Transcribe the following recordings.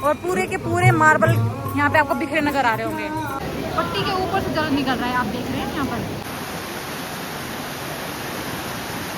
और पूरे के पूरे मार्बल यहाँ पे आपको बिखरे नजर आ रहे होंगे। पट्टी के ऊपर से जल निकल रहा है, आप देख रहे हैं यहाँ पर।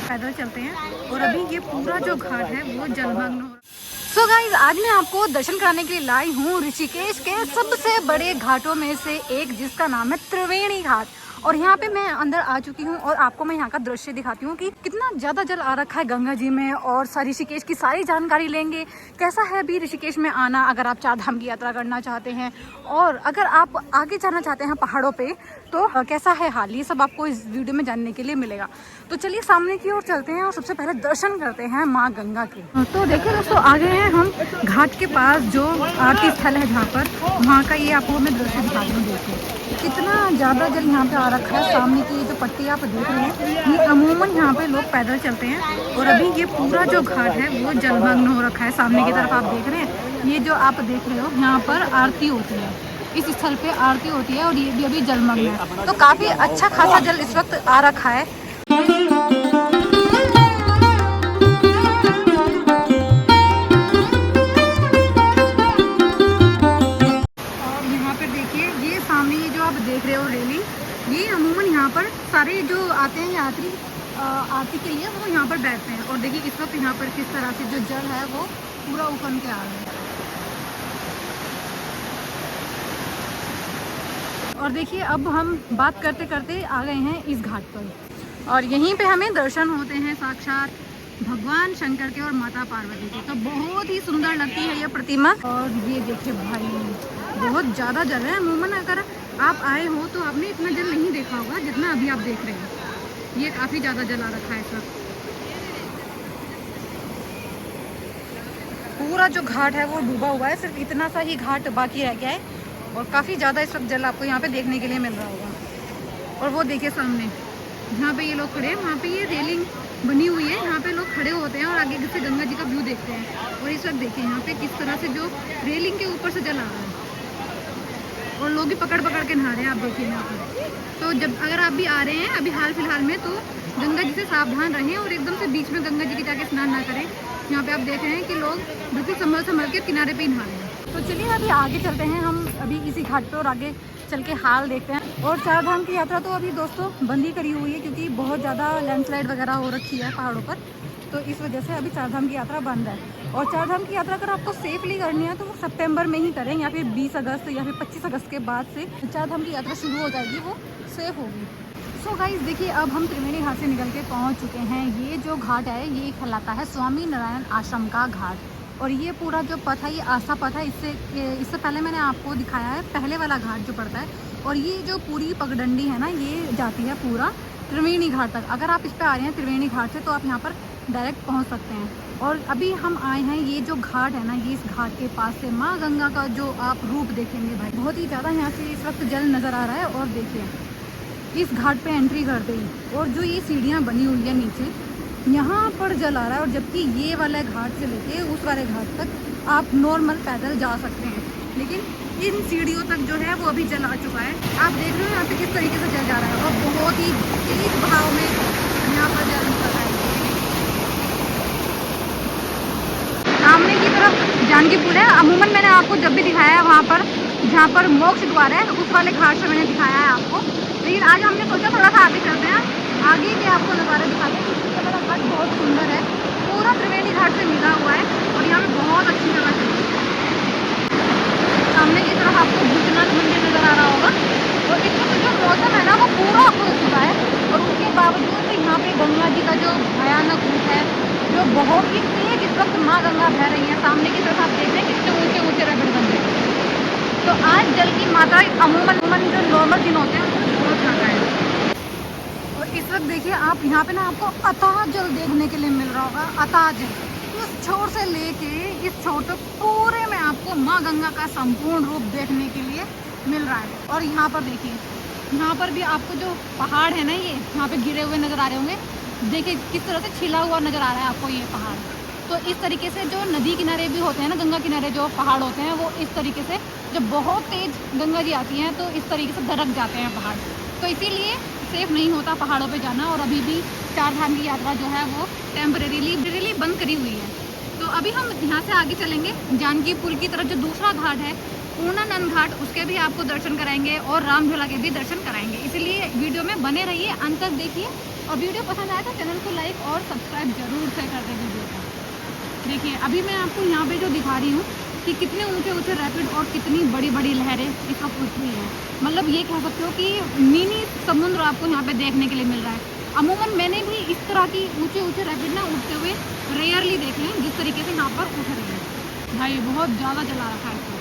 पैदल चलते हैं और अभी ये पूरा जो घाट है वो जलमग्न हो रहा है। सो गाइस, आज मैं आपको दर्शन कराने के लिए लाई हूँ ऋषिकेश के सबसे बड़े घाटों में से एक, जिसका नाम है त्रिवेणी घाट। और यहाँ पे मैं अंदर आ चुकी हूँ और आपको मैं यहाँ का दृश्य दिखाती हूँ कि कितना ज़्यादा जल आ रखा है गंगा जी में। और ऋषिकेश की सारी जानकारी लेंगे, कैसा है अभी ऋषिकेश में आना अगर आप 4 धाम की यात्रा करना चाहते हैं, और अगर आप आगे जाना चाहते हैं पहाड़ों पे तो कैसा है हाल, ये सब आपको इस वीडियो में जानने के लिए मिलेगा। तो चलिए सामने की ओर चलते हैं और सबसे पहले दर्शन करते हैं माँ गंगा के। तो देखिए दोस्तों, आ गए हैं हम घाट के पास जो आरती स्थल है जहाँ पर, वहाँ का ये आपको मैं दृश्य दिखा दूँ। देखिए कितना ज़्यादा जल यहाँ पे आ रखा है। सामने की जो पट्टी आप देख रहे हैं, ये अमूमन यहाँ पे लोग पैदल चलते हैं। और अभी ये पूरा जो घाट है वो जलमग्न हो रखा है। सामने की तरफ आप देख रहे हैं, ये जो आप देख रहे हो यहाँ पर आरती होती है, इस स्थल पे आरती होती है और ये भी अभी जलमग्न है। तो काफ़ी अच्छा खासा जल इस वक्त आ रखा है। देख रहे हो रेलिंग, ये अमूमन यहाँ पर सारे जो आते हैं यात्री आरती के लिए वो यहाँ पर बैठते हैं। और देखिए इस वक्त यहाँ पर किस तरह से जो जल है वो पूरा उफन के आ रहा है। और देखिए अब हम बात करते करते आ गए हैं इस घाट पर, और यहीं पे हमें दर्शन होते हैं साक्षात भगवान शंकर के और माता पार्वती के। तो बहुत ही सुंदर लगती है ये प्रतिमा। और ये देखिए भाई, बहुत ज़्यादा जल है। अमूमन अगर आप आए हो तो आपने इतना जल नहीं देखा होगा जितना अभी आप देख रहे हैं। ये काफ़ी ज़्यादा जल आ रखा है इस वक्त। पूरा जो घाट है वो डूबा हुआ है, सिर्फ इतना सा ही घाट बाकी रह गया है। और काफ़ी ज़्यादा इस वक्त जल आपको यहाँ पे देखने के लिए मिल रहा होगा। और वो देखिए सामने जहाँ पे ये लोग खड़े हैं, वहाँ पे ये रेलिंग बनी हुई है, यहाँ पे लोग खड़े होते हैं और आगे से गंगा जी का व्यू देखते हैं। और इस वक्त देखिए यहाँ पे किस तरह से जो रेलिंग के ऊपर से जल आ रहा है और लोग भी पकड़ पकड़ के नहा रहे हैं, आप देखिए यहाँ पर। तो जब अगर आप भी आ रहे हैं अभी हाल फिलहाल में, तो गंगा जी से सावधान रहें और एकदम से बीच में गंगा जी के जाके स्नान ना करें। यहाँ पे आप देख रहे हैं कि लोग बिल्कुल संभल संभल के किनारे पे ही नहा रहे हैं। तो चलिए अभी आगे चलते हैं हम अभी इसी घाट पर और आगे चल के हाल देखते हैं। और 4 धाम की यात्रा तो अभी दोस्तों बंद ही करी हुई है, क्योंकि बहुत ज़्यादा लैंडस्लाइड वगैरह हो रखी है पहाड़ों पर। तो इस वजह से अभी 4 धाम की यात्रा बंद है। और 4 धाम की यात्रा अगर आपको सेफली करनी है तो वो सितंबर में ही करें, या फिर 20 अगस्त या फिर 25 अगस्त के बाद से 4 धाम की यात्रा शुरू हो जाएगी, वो सेफ होगी। सो गाइस देखिए, अब हम त्रिवेणी घाट से निकल के पहुंच चुके हैं। ये जो घाट है ये कहलाता है स्वामी नारायण आश्रम का घाट। और ये पूरा जो पथ है ये आस्था पथ है। इससे पहले मैंने आपको दिखाया है पहले वाला घाट जो पड़ता है। और ये जो पूरी पगडंडी है ना, ये जाती है पूरा त्रिवेणी घाट तक। अगर आप इस पर आ रहे हैं त्रिवेणी घाट से तो आप यहाँ पर डायरेक्ट पहुँच सकते हैं। और अभी हम आए हैं ये जो घाट है ना, ये इस घाट के पास से माँ गंगा का जो आप रूप देखेंगे भाई, बहुत ही ज़्यादा यहाँ से इस वक्त जल नज़र आ रहा है। और देखिए इस घाट पे एंट्री करते ही और जो ये सीढ़ियाँ बनी हुई है नीचे, यहाँ पर जल आ रहा है। और जबकि ये वाला घाट से लेके उस वाले घाट तक आप नॉर्मल पैदल जा सकते हैं, लेकिन इन सीढ़ियों तक जो है वो अभी जल आ चुका है। आप देख रहे हो यहाँ पे किस तरीके से जल जा रहा है और बहुत ही तेज बहाव में यहाँ पर जल निकल रहा है। सामने की तरफ जानकी पुल है। अमूमन मैंने आपको जब भी दिखाया है वहाँ पर जहाँ पर मोक्ष द्वार है, उस वाले घाट से मैंने दिखाया है आपको। लेकिन आज हमने सोचा थोड़ा सा आगे चलते हैं, आगे के आपको नज़ारा दिखाते हैं। क्योंकि मेरा घाट बहुत सुंदर है, पूरा त्रिवेणी घाट से मिला हुआ है और यहाँ पे बहुत अच्छी जगह है। सामने की तरफ आपको भूतनाथ मंदिर नज़र आ रहा होगा। और इस वक्त जो मौसम है ना वो पूरा खुल चुका है, और उसके बावजूद भी यहाँ पे गंगा जी का जो भयानक रूप है, जो बहुत ही तेज इस वक्त माँ गंगा बह रही है। सामने की तरफ आप देख रहे हैं कितने ऊंचे ऊंचे रबड़ बन रहे हैं। तो आज जल की मात्रा अमूमन जो नॉर्मल दिन होते हैं उससे बहुत ज़्यादा है। और इस वक्त देखिए आप यहाँ पे ना आपको अथाह जल देखने के लिए मिल रहा होगा। अथाह जल इस छोर से लेके इस छोर तक पूरे में आपको माँ गंगा का संपूर्ण रूप देखने के लिए मिल रहा है। और यहाँ पर देखिए, यहाँ पर भी आपको जो पहाड़ है ना, ये यहाँ पे गिरे हुए नज़र आ रहे होंगे। देखिए किस तरह से छिला हुआ नज़र आ रहा है आपको ये पहाड़। तो इस तरीके से जो नदी किनारे भी होते हैं ना, गंगा किनारे जो पहाड़ होते हैं, वो इस तरीके से जब बहुत तेज गंगा जी आती हैं तो इस तरीके से दरक जाते हैं पहाड़। तो इसीलिए सेफ नहीं होता पहाड़ों पे जाना। और अभी भी 4 धाम की यात्रा जो है वो टेम्परेरीली बंद करी हुई है। तो अभी हम यहाँ से आगे चलेंगे जानकी पुल की तरफ, जो दूसरा घाट है पूर्णानंद घाट, उसके भी आपको दर्शन कराएंगे और रामझूला के भी दर्शन कराएंगे। इसलिए वीडियो में बने रहिए, अंत तक देखिए। और वीडियो पसंद आए तो चैनल को लाइक और सब्सक्राइब जरूर से कर दें वीडियो को। देखिए अभी मैं आपको यहाँ पे जो दिखा रही हूँ कि कितने ऊंचे ऊंचे रैपिड और कितनी बड़ी बड़ी लहरें इस वक्त उठ रही हैं। मतलब ये कह सकते हो कि मिनी समुद्र आपको यहाँ पे देखने के लिए मिल रहा है। अमूमन मैंने भी इस तरह की ऊंचे ऊंचे रैपिड ना उठते हुए रेयरली देखे हैं, जिस तरीके से यहाँ पर उठ रहे हैं। भाई बहुत ज़्यादा चला रखा है इसको,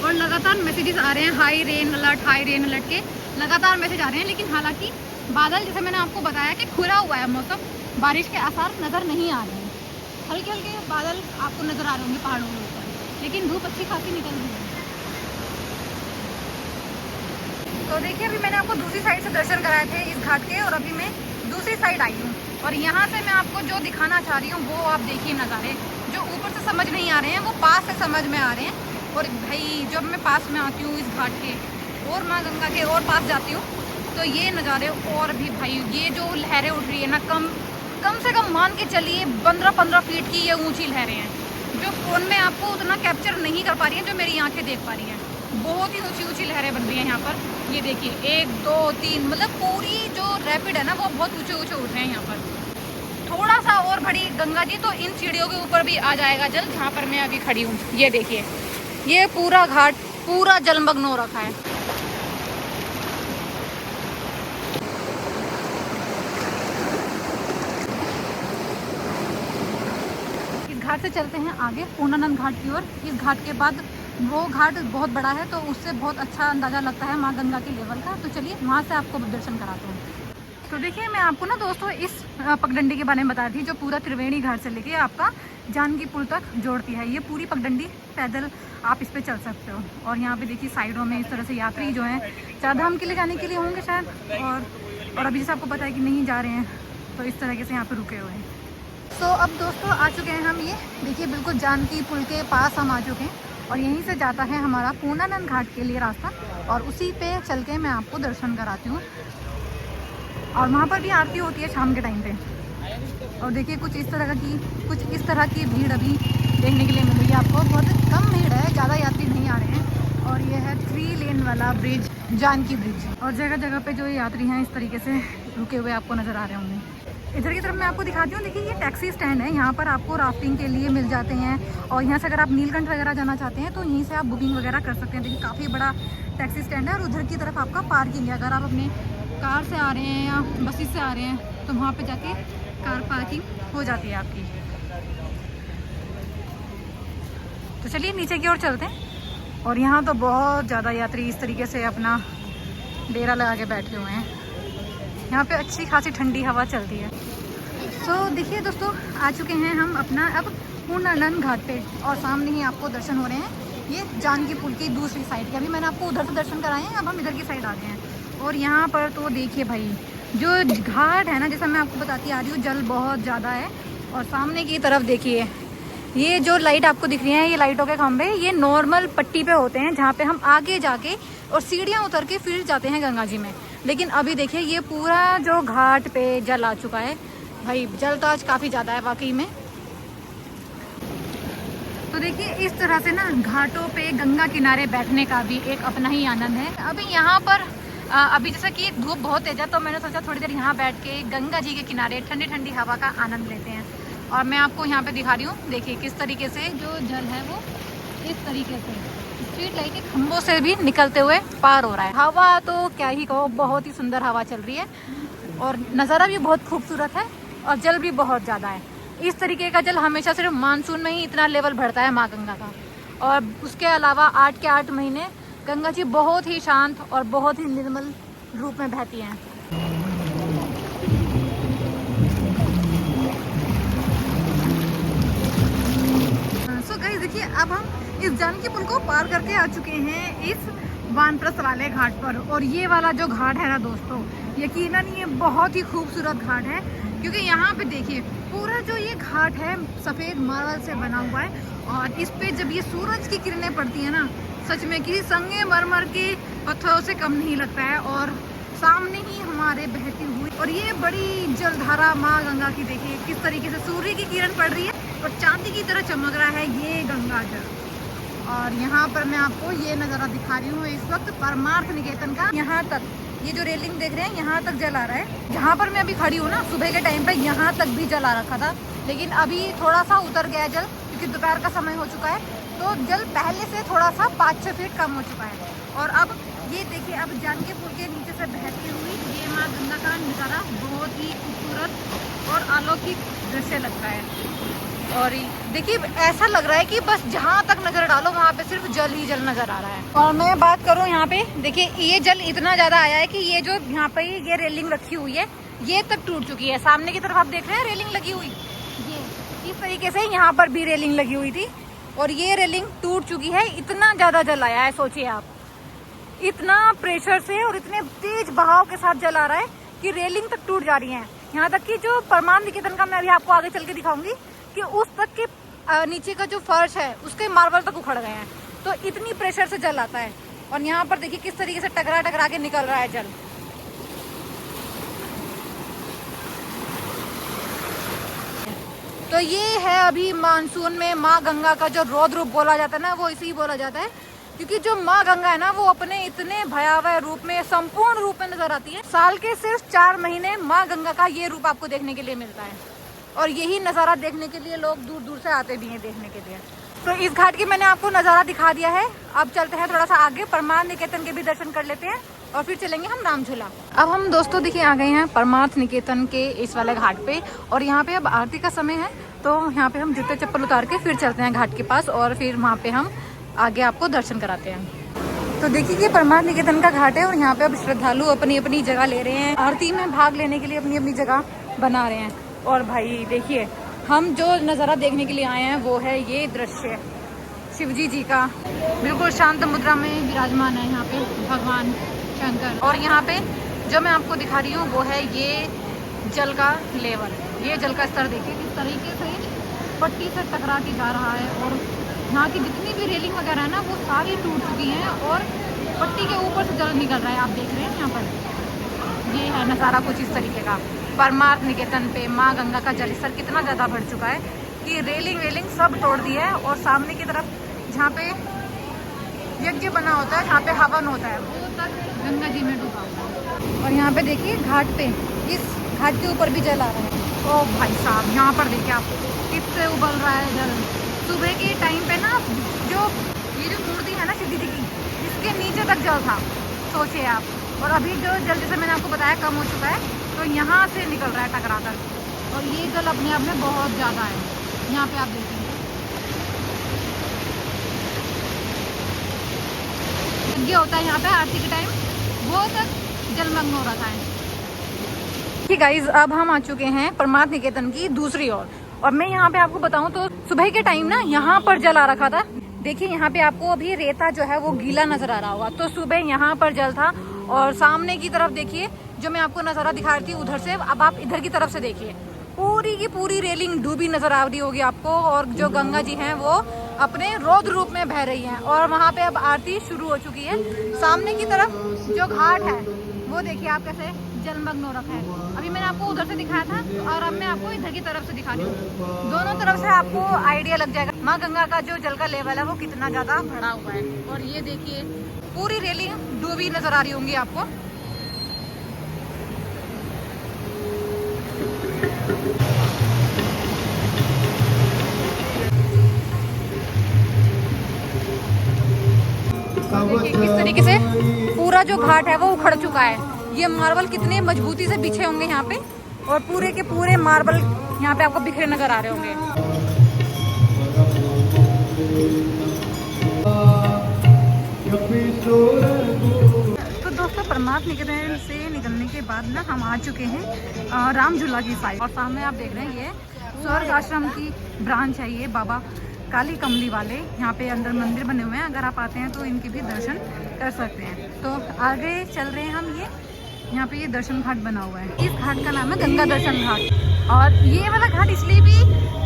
और लगातार मैसेजेस आ रहे हैं हाई रेन अलर्ट के लगातार मैसेज आ रहे हैं। लेकिन हालांकि बादल, जैसे मैंने आपको बताया कि खुला हुआ है मौसम, बारिश के आसार नज़र नहीं आ रहे हैं। हल्के हल्के बादल आपको नज़र आ रहे होंगे पहाड़ों के ऊपर, लेकिन धूप अच्छी खासी निकल रही है। तो देखिए अभी मैंने आपको दूसरी साइड से दर्शन कराए थे इस घाट के, और अभी मैं दूसरी साइड आई हूँ। और यहाँ से मैं आपको जो दिखाना चाह रही हूँ वो आप देखिए नज़ारे, जो ऊपर से समझ नहीं आ रहे हैं वो पास से समझ में आ रहे हैं। और भाई जब मैं पास में आती हूँ इस घाट के और माँ गंगा के और पास जाती हूँ तो ये नज़ारे और भी भाई, ये जो लहरें उठ रही है ना, कम से कम मान के चलिए 15-15 फीट की ये ऊंची लहरें हैं, जो फ़ोन में आपको उतना कैप्चर नहीं कर पा रही हैं, जो मेरी आंखें देख पा रही हैं। बहुत ही ऊंची ऊंची लहरें बन रही हैं यहाँ पर। ये देखिए 1 2 3, मतलब पूरी जो रैपिड है ना वो बहुत ऊंचे ऊंचे उठ रहे हैं यहाँ पर। थोड़ा सा और बड़ी गंगा जी तो इन सीढ़ियों के ऊपर भी आ जाएगा जल, जहाँ पर मैं अभी खड़ी हूँ। ये देखिए ये पूरा घाट पूरा जलमग्न हो रखा है। इस घाट से चलते हैं आगे पूर्णानंद घाट की ओर। इस घाट के बाद वो घाट बहुत बड़ा है, तो उससे बहुत अच्छा अंदाज़ा लगता है माँ गंगा के लेवल का। तो चलिए वहाँ से आपको दर्शन कराते हैं। तो देखिए मैं आपको ना दोस्तों इस पगडंडी के बारे में बता रही थी, जो पूरा त्रिवेणी घाट से लेके आपका जानकी पुल तक जोड़ती है। ये पूरी पगडंडी पैदल आप इस पे चल सकते हो। और यहाँ पे देखिए साइडों में इस तरह से यात्री जो हैं चारधाम के लिए जाने के लिए होंगे शायद, और अभी जैसे आपको पता है कि नहीं जा रहे हैं, तो इस तरीके से यहाँ पे रुके हुए हैं। तो अब दोस्तों आ चुके हैं हम, ये देखिए बिल्कुल जानकी पुल के पास हम आ चुके हैं, और यहीं से जाता है हमारा पूर्णानंद घाट के लिए रास्ता, और उसी पे चल के मैं आपको दर्शन कराती हूँ। और वहाँ पर भी आरती होती है शाम के टाइम पे। और देखिए कुछ इस तरह की भीड़ अभी देखने के लिए मिलेगी आपको। बहुत कम भीड़ है, ज़्यादा यात्री नहीं आ रहे हैं। और ये है 3 लेन वाला ब्रिज, जानकी ब्रिज। और जगह जगह पे जो यात्री हैं इस तरीके से रुके हुए आपको नज़र आ रहे होंगे। इधर की तरफ मैं आपको दिखाती हूँ। देखिए ये टैक्सी स्टैंड है, यहाँ पर आपको राफ्टिंग के लिए मिल जाते हैं। और यहाँ से अगर आप नीलकंठ वगैरह जाना चाहते हैं तो यहीं से आप बुकिंग वगैरह कर सकते हैं। देखिए काफ़ी बड़ा टैक्सी स्टैंड है। और उधर की तरफ आपका पार्किंग है, अगर आप अपने कार से आ रहे हैं या बसेस से आ रहे हैं तो वहाँ पे जाके कार पार्किंग हो जाती है आपकी। तो चलिए नीचे की ओर चलते हैं। और यहाँ तो बहुत ज़्यादा यात्री इस तरीके से अपना डेरा लगा के बैठे हुए हैं। यहाँ पे अच्छी खासी ठंडी हवा चलती है। तो देखिए दोस्तों आ चुके हैं हम अपना अब पूर्णानंद घाट पे, और सामने ही आपको दर्शन हो रहे हैं ये जानकी पुल की दूसरी साइड के। अभी मैंने आपको उधर से दर्शन कराए हैं, अब हम इधर की साइड आ गए हैं। और यहाँ पर तो देखिए भाई जो घाट है ना, जैसा मैं आपको बताती आ रही हूँ, जल बहुत ज़्यादा है। और सामने की तरफ देखिए ये जो लाइट आपको दिख रही है, ये लाइटों के खंभे, ये नॉर्मल पट्टी पे होते हैं जहाँ पे हम आगे जाके और सीढ़ियाँ उतर के फिर जाते हैं गंगा जी में। लेकिन अभी देखिए ये पूरा जो घाट पे जल आ चुका है भाई। जल तो आज काफ़ी ज़्यादा है वाकई में। तो देखिए इस तरह से ना घाटों पे गंगा किनारे बैठने का भी एक अपना ही आनंद है। अभी यहाँ पर अभी जैसा कि धूप बहुत तेज है, तो मैंने सोचा थोड़ी देर यहाँ बैठ के गंगा जी के किनारे ठंडी ठंडी हवा का आनंद लेते हैं। और मैं आपको यहाँ पे दिखा रही हूँ, देखिए किस तरीके से जो जल है वो इस तरीके से स्ट्रीट लाइट के खंभों से भी निकलते हुए पार हो रहा है। हवा तो क्या ही कहो, बहुत ही सुंदर हवा चल रही है और नज़ारा भी बहुत खूबसूरत है और जल भी बहुत ज़्यादा है। इस तरीके का जल हमेशा सिर्फ मानसून में ही इतना लेवल बढ़ता है माँ गंगा का, और उसके अलावा 8 के 8 महीने गंगा जी बहुत ही शांत और बहुत ही निर्मल रूप में बहती हैं। सो गाइस देखिए अब हम इस जानकी पुल को पार करके आ चुके हैं इस वानप्रस्थ वाले घाट पर। और ये वाला जो घाट है ना दोस्तों, यकीनन ये बहुत ही खूबसूरत घाट है, क्योंकि यहाँ पे देखिए पूरा जो ये घाट है सफ़ेद मार्बल से बना हुआ है। और इस पे जब ये सूरज की किरणें पड़ती है ना, सच में कि संगमरमर के पत्थरों से कम नहीं लगता है। और सामने ही हमारे बहती हुई और ये बड़ी जलधारा माँ गंगा की देखिए किस तरीके से सूर्य की किरण पड़ रही है और चांदी की तरह चमक रहा है ये गंगा जल। और यहाँ पर मैं आपको ये नज़ारा दिखा रही हूँ इस वक्त परमार्थ निकेतन का। यहाँ तक ये जो रेलिंग देख रहे हैं यहाँ तक जल आ रहा है। जहाँ पर मैं अभी खड़ी हूँ ना, सुबह के टाइम पे यहाँ तक भी जल आ रखा था, लेकिन अभी थोड़ा सा उतर गया जल क्योंकि दोपहर का समय हो चुका है। तो जल पहले से थोड़ा सा 5-6 फीट कम हो चुका है। और अब ये देखिए, अब जानकी पुल के नीचे से बहती हुई ये माँ गंगा का नज़ारा बहुत ही खूबसूरत और अलौकिक दृश्य लगता है। और देखिए ऐसा लग रहा है कि बस जहाँ तक नज़र डालो वहाँ पे सिर्फ जल ही जल नज़र आ रहा है। और मैं बात करूँ यहाँ पे, देखिए ये जल इतना ज़्यादा आया है कि ये जो यहाँ पे ये रेलिंग रखी हुई है ये तक टूट चुकी है। सामने की तरफ आप देख रहे हैं रेलिंग लगी हुई, ये इस तरीके से यहाँ पर भी रेलिंग लगी हुई थी और ये रेलिंग टूट चुकी है। इतना ज़्यादा जल आया है, सोचिए आप, इतना प्रेशर से और इतने तेज बहाव के साथ जल आ रहा है कि रेलिंग तक टूट जा रही है। यहाँ तक कि जो परमार्थ निकेतन का मैं अभी आपको आगे चल के दिखाऊंगी कि उस तक के नीचे का जो फर्श है उसके मार्बल तक उखड़ गए हैं। तो इतनी प्रेशर से जल आता है। और यहाँ पर देखिए किस तरीके से टकरा टकरा के निकल रहा है जल। तो ये है अभी मानसून में माँ गंगा का जो रौद्र रूप बोला जाता है ना, वो इसी बोला जाता है क्योंकि जो माँ गंगा है ना वो अपने इतने भयावह रूप में, संपूर्ण रूप में नजर आती है। साल के सिर्फ 4 महीने माँ गंगा का ये रूप आपको देखने के लिए मिलता है और यही नज़ारा देखने के लिए लोग दूर दूर से आते भी हैं देखने के लिए। तो इस घाट की मैंने आपको नज़ारा दिखा दिया है। अब चलते हैं थोड़ा सा आगे, परमार्थ निकेतन के भी दर्शन कर लेते हैं और फिर चलेंगे हम राम झूला। अब हम दोस्तों देखिए आ गए हैं परमार्थ निकेतन के इस वाले घाट पे और यहाँ पे अब आरती का समय है। तो यहाँ पे हम जूते चप्पल उतार के फिर चलते हैं घाट के पास और फिर वहाँ पे हम आगे आपको दर्शन कराते हैं। तो देखिए ये परमार्थ निकेतन का घाट है और यहाँ पे अब श्रद्धालु अपनी अपनी जगह ले रहे हैं, आरती में भाग लेने के लिए अपनी अपनी जगह बना रहे हैं। और भाई देखिए हम जो नज़ारा देखने के लिए आए हैं वो है ये दृश्य शिवजी जी का, बिल्कुल शांत मुद्रा में विराजमान है यहाँ पे भगवान शंकर। और यहाँ पे जो मैं आपको दिखा रही हूँ वो है ये जल का लेवल, ये जल का स्तर देखिए किस तरीके से पट्टी से टकरा के जा रहा है। और यहाँ की जितनी भी रेलिंग वगैरह है ना वो सारी टूट चुकी हैं और पट्टी के ऊपर से जल निकल रहा है। आप देख रहे हैं यहाँ पर ये है नज़ारा कुछ इस तरीके का। परमार्थ निकेतन पे माँ गंगा का जल स्तर कितना ज़्यादा बढ़ चुका है कि रेलिंग सब तोड़ दी है और सामने की तरफ जहाँ पे यज्ञ बना होता है, जहाँ पे हवन होता है, वो तक गंगा जी में डूबा हुआ है। और यहाँ पे देखिए घाट पे, इस घाट के ऊपर भी जल आ रहा है। ओ भाई साहब यहाँ पर देखिए आप किससे उबल रहा है जल। सुबह के टाइम पे ना जो ये जो मूर्ति है ना शिव जी की, इसके नीचे तक जल था, सोचिए आप। और अभी जो जल जैसे मैंने आपको बताया कम हो चुका है, तो यहाँ से निकल रहा है टकरा कर। और ये जल अपने आप में बहुत ज़्यादा है। यहाँ पे आप देखेंगे यज्ञ होता है यहाँ पे आरती के टाइम, वो तक जलमग्न हो रखा है। ठीक गाइस, अब हम आ चुके हैं परमार्थ निकेतन की दूसरी ओर। और मैं यहाँ पे आपको बताऊँ तो सुबह के टाइम ना यहाँ पर जल आ रखा था। देखिए यहाँ पे आपको अभी रेता जो है वो गीला नजर आ रहा होगा, तो सुबह यहाँ पर जल था। और सामने की तरफ देखिए जो मैं आपको नज़ारा दिखा रही थी उधर से, अब आप इधर की तरफ से देखिए पूरी की पूरी रेलिंग डूबी नजर आ रही होगी आपको। और जो गंगा जी हैं वो अपने रौद्र रूप में बह रही हैं और वहाँ पे अब आरती शुरू हो चुकी है। सामने की तरफ जो घाट है वो देखिए आप कैसे जलमग्न हो रखा है। अभी मैंने आपको उधर से दिखाया था और अब मैं आपको इधर की तरफ से दिखा रही हूँ। दोनों तरफ से आपको आइडिया लग जाएगा माँ गंगा का जो जल का लेवल है वो कितना ज़्यादा बढ़ा हुआ है। और ये देखिए पूरी रेलिंग डूबी नजर आ रही होंगी आपको। देखिए किस तरीके से पूरा जो घाट है वो उखड़ चुका है। ये मार्बल कितने मजबूती से बिछे होंगे यहाँ पे, और पूरे के पूरे मार्बल यहाँ पे आपको बिखरे नजर आ रहे होंगे। तो दोस्तों परमार्थ निकेतन से निकलने के बाद ना हम आ चुके हैं राम झूला की साइड। और सामने आप देख रहे हैं ये स्वर्ग आश्रम की ब्रांच है, ये बाबा काली कमली वाले। यहाँ पे अंदर मंदिर बने हुए हैं, अगर आप आते हैं तो इनके भी दर्शन कर सकते हैं। तो आगे चल रहे हैं हम। ये यहाँ पे ये दर्शन घाट बना हुआ है, इस घाट का नाम है गंगा दर्शन घाट। और ये वाला घाट इसलिए भी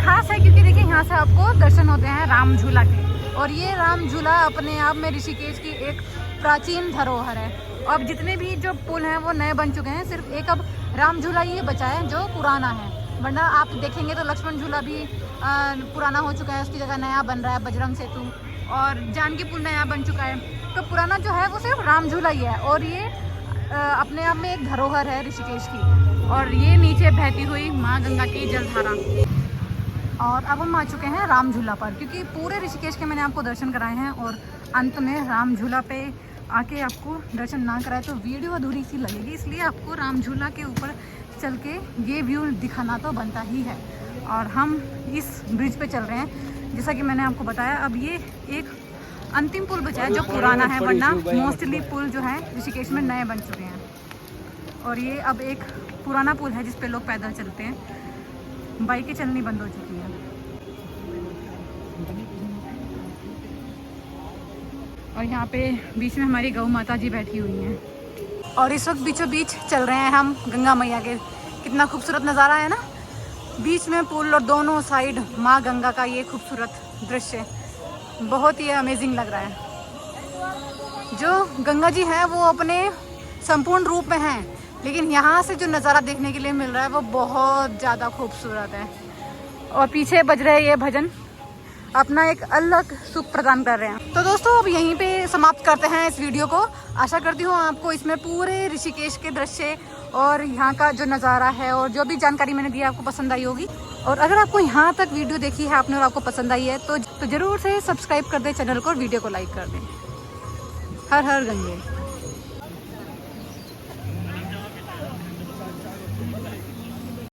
खास है क्योंकि देखिए यहाँ से आपको दर्शन होते हैं राम झूला के। और ये राम झूला अपने आप में ऋषिकेश की एक प्राचीन धरोहर है। अब जितने भी जो पुल हैं वो नए बन चुके हैं, सिर्फ एक अब राम झूला ये बचा है जो पुराना है। वरना आप देखेंगे तो लक्ष्मण झूला भी पुराना हो चुका है, उसकी जगह नया बन रहा है बजरंग सेतु, और जानकी पुल नया बन चुका है। तो पुराना जो है वो सिर्फ राम झूला ही है, और ये अपने आप में एक धरोहर है ऋषिकेश की। और ये नीचे बहती हुई माँ गंगा की जलधारा। और अब हम आ चुके हैं राम झूला पर, क्योंकि पूरे ऋषिकेश के मैंने आपको दर्शन कराए हैं और अंत में राम झूला पे आके आपको दर्शन ना कराए तो वीडियो अधूरी सी लगेगी, इसलिए आपको राम झूला के ऊपर चल के ये व्यू दिखाना तो बनता ही है। और हम इस ब्रिज पे चल रहे हैं, जैसा कि मैंने आपको बताया। अब ये एक अंतिम पुल बचा है जो पुराना है, वरना मोस्टली पुल जो है ऋषिकेश में नए बन चुके हैं। और ये अब एक पुराना पुल है जिस पे लोग पैदल चलते हैं, बाइकें चलनी बंद हो चुकी हैं। और यहाँ पे बीच में हमारी गौ माता जी बैठी हुई हैं। और इस वक्त बीचों बीच चल रहे हैं हम गंगा मैया के। कितना खूबसूरत नज़ारा है ना, बीच में पुल और दोनों साइड माँ गंगा का ये खूबसूरत दृश्य, बहुत ही अमेजिंग लग रहा है। जो गंगा जी हैं वो अपने संपूर्ण रूप में हैं, लेकिन यहाँ से जो नज़ारा देखने के लिए मिल रहा है वो बहुत ज़्यादा खूबसूरत है। और पीछे बज रहे ये भजन अपना एक अलग सुख प्रदान कर रहे हैं। तो दोस्तों अब यहीं पे समाप्त करते हैं इस वीडियो को। आशा करती हूँ आपको इसमें पूरे ऋषिकेश के दृश्य और यहाँ का जो नज़ारा है और जो भी जानकारी मैंने दी आपको पसंद आई होगी। और अगर आपको यहाँ तक वीडियो देखी है आपने और आपको पसंद आई है तो ज़रूर से सब्सक्राइब कर दें चैनल को और वीडियो को लाइक कर दें। हर हर गंगे।